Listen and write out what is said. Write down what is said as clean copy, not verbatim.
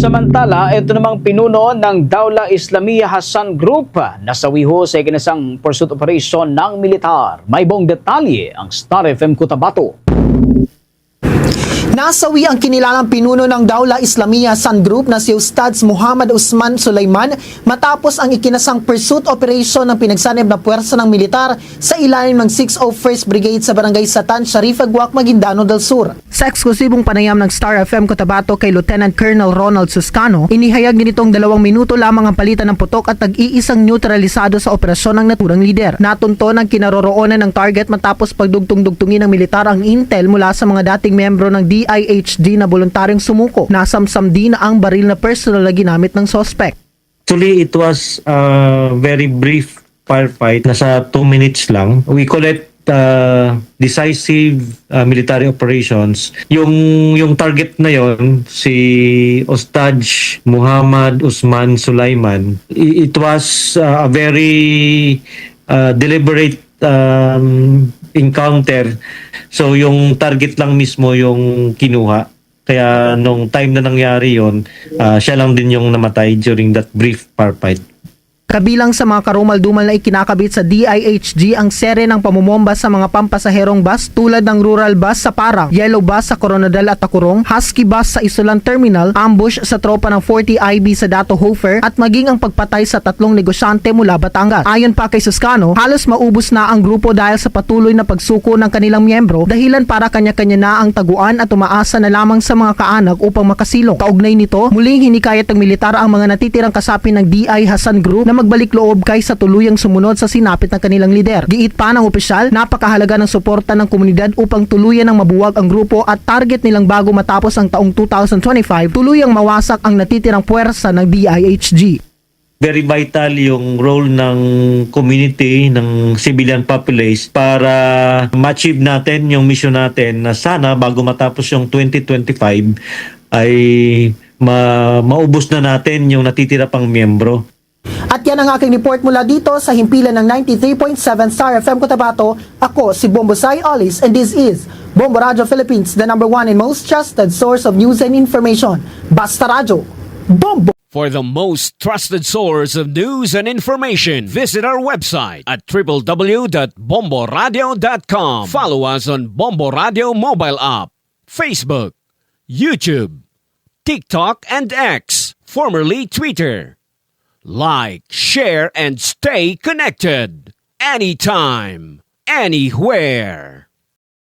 Samantala, ito namang pinuno ng Dawla Islamiyah Hassan Group nasawiho sa ikinasang pursuit operation ng militar. May buong detalye ang Star FM Cotabato. Nasawi ang kinilalang pinuno ng Dawla Islamiyah Hassan Group na si Ustadz Muhammad Usman Sulaiman matapos ang ikinasang pursuit operation ng pinagsanib na puwersa ng militar sa ilalim ng 601st Brigade sa Barangay Satan, Sharifa, Guac, Maguindano del Sur. Sa eksklusibong panayam ng Star FM Cotabato kay Lieutenant Colonel Ronald Suscano, inihayag nitong 2 minuto lamang ang palitan ng putok at tag-iisang neutralisado sa operasyon ng naturang lider. Natunto ng kinaroroonan ng target matapos pagdugtong-dugtungin ng militar ang intel mula sa mga dating membro ng DIHD na voluntaryong sumuko. Nasamsam din ang baril na personal na ginamit ng suspect. Actually, it was a very brief firefight. Nasa 2 minutes lang. We call it decisive military operations. Yung target na yon, si Ustadz Muhammad Usman Sulaiman, it was a very deliberate encounter. So yung target lang mismo yung kinuha. Kaya nung time na nangyari yon, siya lang din yung namatay during that brief firefight. Kabilang sa mga karumal-dumal na ikinakabit sa DIHG ang sere ng pamumomba sa mga pampasaherong bus tulad ng Rural Bus sa Parang, Yellow Bus sa Coronadal at Tacurong, Husky Bus sa Isulan Terminal, ambush sa tropa ng 40 IB sa Dato Hofer at maging ang pagpatay sa 3 negosyante mula Batangas. Ayon pa kay Suscano, halos maubos na ang grupo dahil sa patuloy na pagsuko ng kanilang miyembro, dahilan para kanya-kanya na ang taguan at umaasa na lamang sa mga kaanak upang makasilong. Kaugnay nito, muling hinikayat ng militar ang mga natitirang kasapi ng DI Hassan Group na magbalik loob kaysa tuluyang sumunod sa sinapit ng kanilang lider. Giit pa ng opisyal, napakahalaga ng suporta ng komunidad upang tuluyan ng mabuwag ang grupo at target nilang bago matapos ang taong 2025, tuluyang mawasak ang natitirang puwersa ng DIHG. Very vital yung role ng community, ng civilian populace para ma-achieve natin yung mission natin na sana bago matapos yung 2025 ay maubos na natin yung natitira pang miyembro. At yan ang aking report mula dito sa himpilan ng 93.7 Star FM Cotabato. Ako si Bombo Sai Olis and this is Bombo Radio Philippines, the #1 and most trusted source of news and information. Basta Radio, Bombo! For the most trusted source of news and information, visit our website at www.bomboradio.com. Follow us on Bombo Radio mobile app, Facebook, YouTube, TikTok, and X, formerly Twitter. Like, share, and stay connected. Anytime, anywhere.